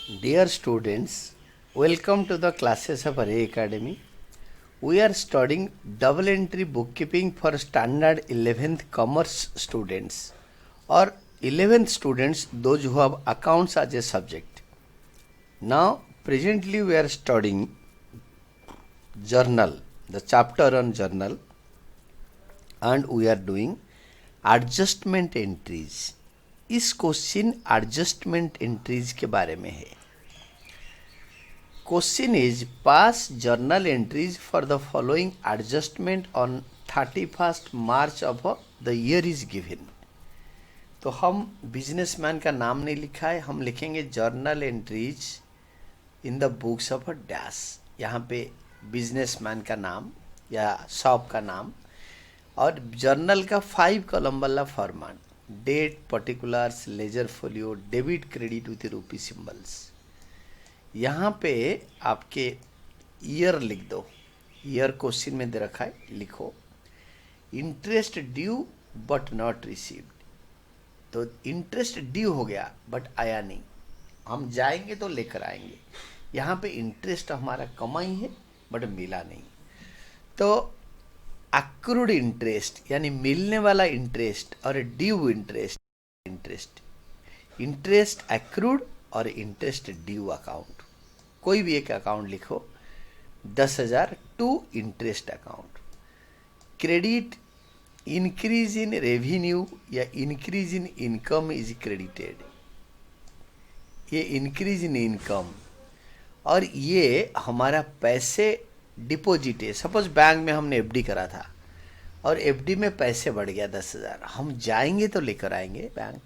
Dear students, welcome to the classes of Array Academy. We are studying double entry bookkeeping for standard 11th commerce students or 11th students, those who have accounts as a subject. Now, presently we are studying journal, the chapter on journal, and we are doing adjustment entries. इस question adjustment entries के बारे में है. Question is pass journal entries for the following adjustment on 31st March of the year is given. तो हम businessman का नाम नहीं लिखा है, हम लिखेंगे journal entries in the books of dash. यहाँ पे बिजनेसमैन का नाम या शॉप का नाम और जर्नल का 5 कॉलम वाला format, date, particulars, ledger folio, debit, credit with rupee symbols. यहाँ पे आपके ईयर लिख दो. ईयर क्वेश्चन में दे रखा है, लिखो interest due but not received. तो इंटरेस्ट ड्यू हो गया बट आया नहीं, हम जाएंगे तो लेकर आएंगे. यहाँ पे इंटरेस्ट हमारा कमाई है बट मिला नहीं. तो अक्रूड इंटरेस्ट यानी मिलने वाला इंटरेस्ट और ड्यू इंटरेस्ट, इंटरेस्ट अक्रूड और इंटरेस्ट ड्यू अकाउंट, कोई भी एक अकाउंट लिखो. 10,000 to interest account. Credit increase in revenue या increase in income is credited. ये इंक्रीज इन इनकम और ये हमारा पैसे डिपॉजिट है. सपोज बैंक में हमने एफडी करा था और एफडी में पैसे बढ़ गया 10,000, हम जाएंगे तो लेकर आएंगे, बैंक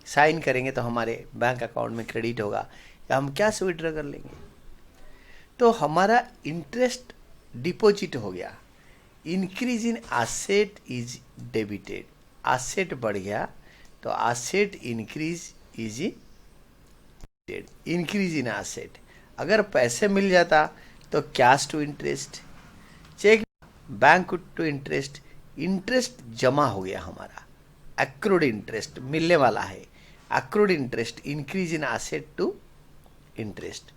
साइन करेंगे तो हमारे बैंक अकाउंट में क्रेडिट होगा या हम कैश विड्रॉ कर लेंगे. तो हमारा इंटरेस्ट डिपॉजिट हो गया. Increase in asset is debited. Asset बढ़ गया तो asset increase is increase in asset. अगर पैसे मिल जाता तो cash to interest, cheque bank to interest. Interest जमा हो गया हमारा, अक्रूड इंटरेस्ट मिलने वाला है. Accrued interest increase in asset to interest.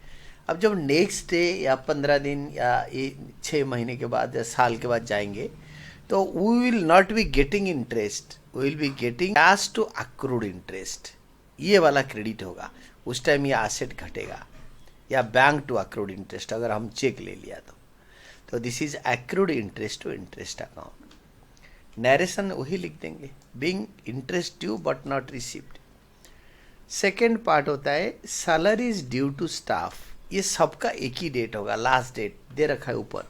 अब जब नेक्स्ट डे या 15 दिन या 6 महीने के बाद या साल के बाद जाएंगे तो we will not be getting interest, we will be getting cash to accrued interest. ये वाला क्रेडिट होगा. उस टाइम ये एसेट घटेगा या बैंक टू अक्रूड इंटरेस्ट अगर हम चेक ले लिया तो this is accrued interest to interest account. Narration वही लिख देंगे, being interest due but not received. Second part होता है salary is due to staff. ये सबका एक ही डेट होगा, लास्ट डेट दे रखा है ऊपर.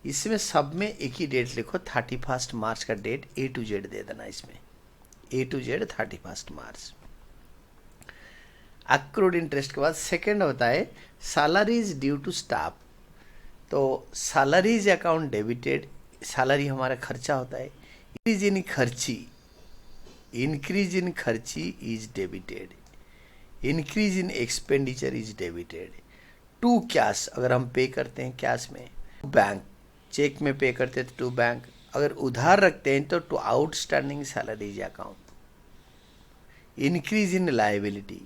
इसमें सब में एक ही डेट लिखो, 31 मार्च का डेट A to Z दे देना. इसमें A to Z 31 March. Accrued interest के बाद सेकेंड होता है salary is due to staff. तो सैलरीज अकाउंट डेबिटेड, सैलरी हमारा खर्चा होता है. इंक्रीज इन खर्ची, इंक्रीज इन खर्ची is debited. Increase in expenditure is debited. To cash अगर हम पे करते हैं कैश में, बैंक चेक में पे करते हैं तो टू बैंक. अगर उधार रखते हैं तो to outstanding salaries account. Increase in liability,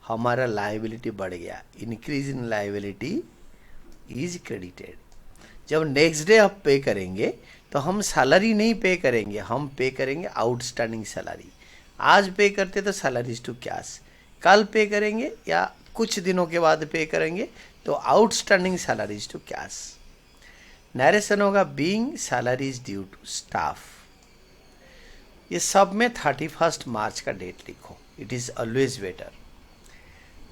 हमारा लायबिलिटी बढ़ गया. Increase in liability is credited. जब नेक्स्ट डे आप पे करेंगे तो हम सैलरी नहीं पे करेंगे, हम पे करेंगे आउटस्टैंडिंग सैलरी. आज पे करते तो सैलरीज टू कैश, कल पे करेंगे या कुछ दिनों के बाद पे करेंगे तो outstanding salaries to cash. Narration होगा being salaries due to staff. ये सब में 31 मार्च का डेट लिखो, it is always better.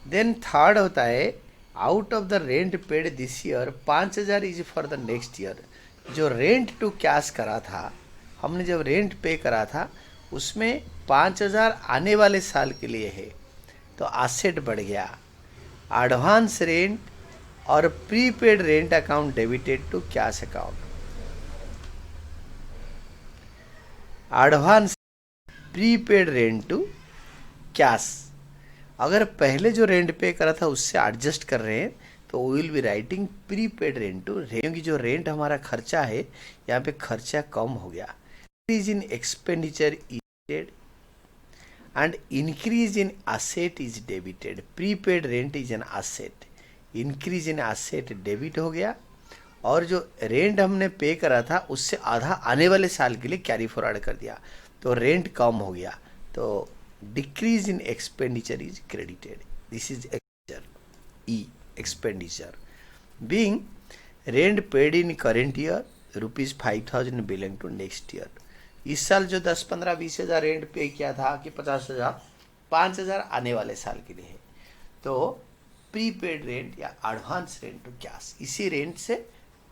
Then third होता है out of the rent paid this year 5,000 is for the next year. जो रेंट टू कैश करा था, हमने जब रेंट पे करा था उसमें 5,000 आने वाले साल के लिए है तो एसेट बढ़ गया. एडवांस रेंट और prepaid rent account debited to cash account. Advance prepaid rent to cash. अगर पहले जो रेंट पे करा था उससे एडजस्ट कर रहे हैं तो we will be writing prepaid rent to, क्योंकि जो रेंट हमारा खर्चा है यहाँ पे खर्चा कम हो गया. Increase in expenditure is. and increase in asset is debited. Prepaid rent is an asset. Increase in asset debit हो गया, और जो रेंट हमने पे करा था उससे आधा आने वाले साल के लिए कैरी फॉरवर्ड कर दिया, तो रेंट कम हो गया, तो decrease in expenditure is credited. This is expenditure, E expenditure. Being rent paid in current year ₹5,000 belong to next year. इस साल जो 10, 15, 20 हज़ार रेंट पे किया था कि 50,000, 5,000 आने वाले साल के लिए है, तो प्रीपेड रेंट या एडवांस रेंट टू कैश, इसी रेंट से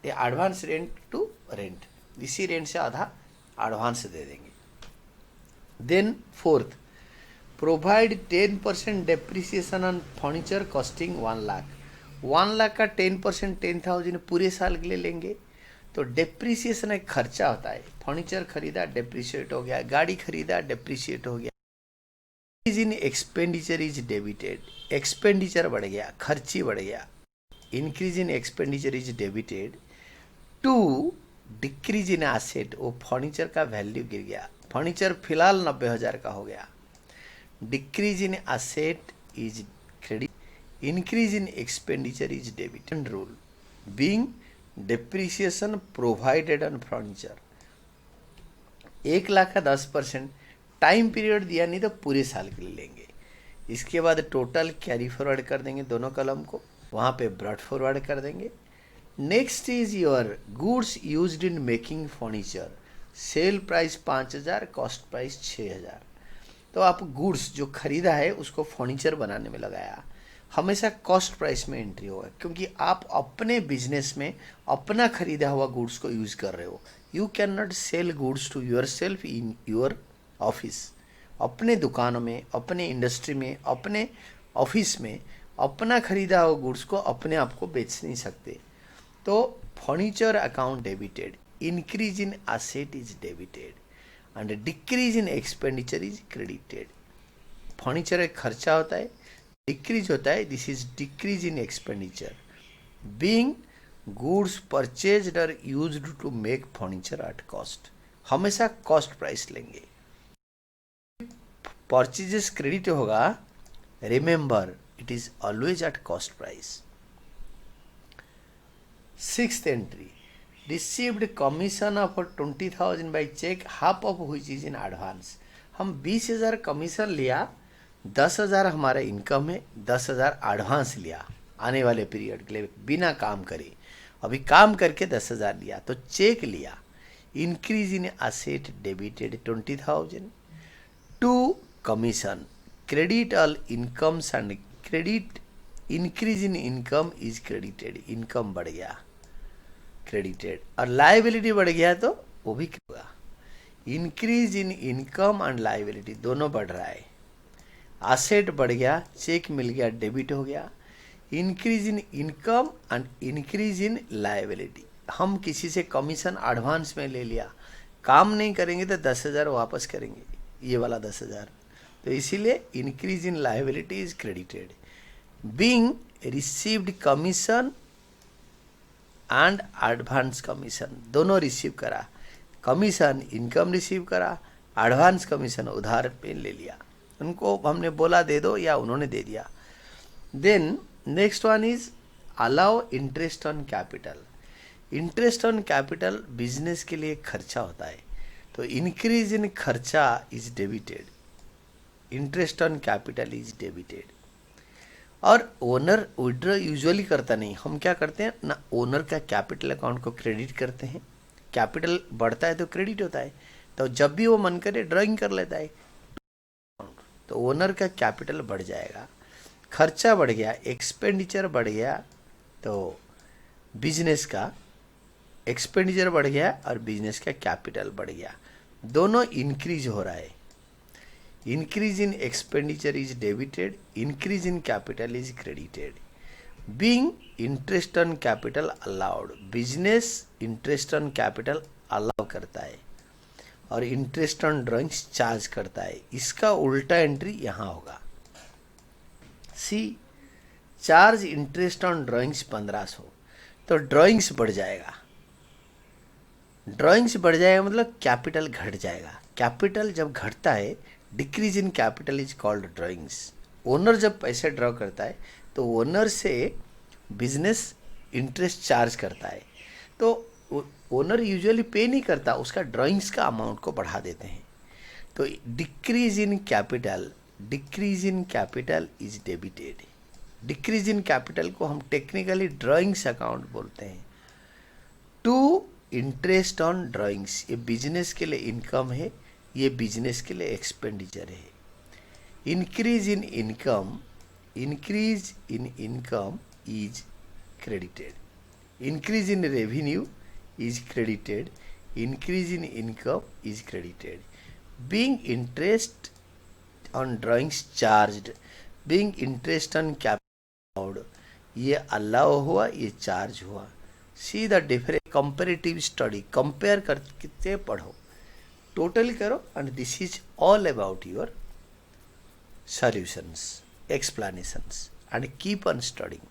या एडवांस रेंट टू रेंट, इसी रेंट से आधा एडवांस दे देंगे. Then fourth, provide 10% depreciation on furniture costing 1 lakh. 1 lakh का 10% 10,000 पूरे साल के लिए लेंगे, तो डेप्रिसिएशन एक खर्चा होता है. फर्नीचर खरीदा डेप्रिशिएट हो गया, गाड़ी खरीदा डेप्रिशिएट हो गया. Increase in expenditure is debited. Expenditure बढ़ गया, खर्ची बढ़ गया. Increase in expenditure is debited to decrease in asset. वो फर्नीचर का वैल्यू गिर गया, फर्नीचर फिलहाल 90,000 का हो गया. Decrease in asset is credit. Increase in expenditure is debit. Rule being depreciation provided on furniture. 1 lakh का 10% टाइम पीरियड दिया नहीं तो पूरे साल के लिए लेंगे. इसके बाद टोटल कैरी फॉरवर्ड कर देंगे दोनों कलम को, वहाँ पे ब्रॉड फॉरवर्ड कर देंगे. Next is your goods used in making furniture. Sale price 5,000, cost price 6,000. तो आप गुड्स जो खरीदा है उसको फर्नीचर बनाने में लगाया, हमेशा कॉस्ट प्राइस में एंट्री होगा, क्योंकि आप अपने बिजनेस में अपना खरीदा हुआ गुड्स को यूज कर रहे हो. You can not sell goods to yourself in your office. अपने दुकानों में, अपने इंडस्ट्री में, अपने ऑफिस में अपना खरीदा हुआ गुड्स को अपने आप को बेच नहीं सकते. तो furniture account debited. Increase in asset is debited and decrease in expenditure is credited. Furniture एक खर्चा होता है, डिक्रीज होता है, this is decrease in expenditure. Being goods purchased और used to make furniture at cost. हमेशा कॉस्ट प्राइस लेंगे. Purchases credit होगा, remember it is always at cost price. 6th entry, received commission of 20,000 by cheque, half of which is in advance. हम 20,000 commission लिया, 10,000 हमारा income है, 10,000 advance लिया आने वाले पीरियड के लिए बिना काम करे. अभी काम करके 10,000 लिया तो चेक लिया. Increase in asset debited 20,000 to commission. Credit all incomes and credit. Increase in income is credited. Income बढ़ गया, क्रेडिटेड, और लाइबिलिटी बढ़ गया तो वो भी होगा. Increase in income and liability दोनों बढ़ रहा है. एसेट बढ़ गया, चेक मिल गया, डेबिट हो गया. Increase in income and increase in liability. हम किसी से कमीशन एडवांस में ले लिया, काम नहीं करेंगे तो 10,000 वापस करेंगे, ये वाला 10,000, तो इसीलिए increase in liability is credited. Being received commission and advance commission, दोनों रिसीव करा. कमीशन इनकम रिसीव करा, एडवांस कमीशन उधार पे ले लिया. उनको हमने बोला दे दो या उन्होंने दे दिया. Then next one is allow interest on capital. Interest on capital business के लिए खर्चा होता है, तो इंक्रीज इन खर्चा is debited. Interest on capital is debited. और ओनर विड्रॉ यूजुअली करता नहीं, हम क्या करते हैं ना, ओनर का कैपिटल अकाउंट को क्रेडिट करते हैं. कैपिटल बढ़ता है तो क्रेडिट होता है, तो जब भी वो मन करे ड्राइंग कर लेता है, तो ओनर का कैपिटल बढ़ जाएगा. खर्चा बढ़ गया, एक्सपेंडिचर बढ़ गया, तो बिजनेस का एक्सपेंडिचर बढ़ गया और बिजनेस का कैपिटल बढ़ गया, दोनों इंक्रीज हो रहा है. Increase in expenditure is debited, increase in capital is credited. Being interest on capital allowed. Business interest on capital allow करता है और इंटरेस्ट ऑन ड्राइंग्स चार्ज करता है. इसका उल्टा एंट्री यहाँ होगा. सी, चार्ज इंटरेस्ट ऑन ड्राइंग्स 1500, तो ड्राइंग्स बढ़ जाएगा. ड्राइंग्स बढ़ जाएगा मतलब कैपिटल घट जाएगा. कैपिटल जब घटता है decrease in capital is called drawings. Owner जब पैसे ड्रॉ करता है तो ओनर से बिजनेस इंटरेस्ट चार्ज करता है, तो ओनर यूजुअली पे नहीं करता, उसका ड्राइंग्स का अमाउंट को बढ़ा देते हैं। तो decrease in capital, decrease in capital is debited. Decrease in capital को हम टेक्निकली ड्राइंग्स अकाउंट बोलते हैं। टू इंटरेस्ट ऑन ड्राइंग्स, ये बिजनेस के लिए इनकम है, ये बिजनेस के लिए एक्सपेंडिचर है। Increase in income, increase in income is credited. Increase in revenue is credited. Increase in income is credited. Being interest on drawings charged, being interest on capital, ये allow हुआ, ये charge हुआ। See the difference, comparative study, compare करके पढ़ो, total करो, and this is all about your solutions, explanations, and keep on studying.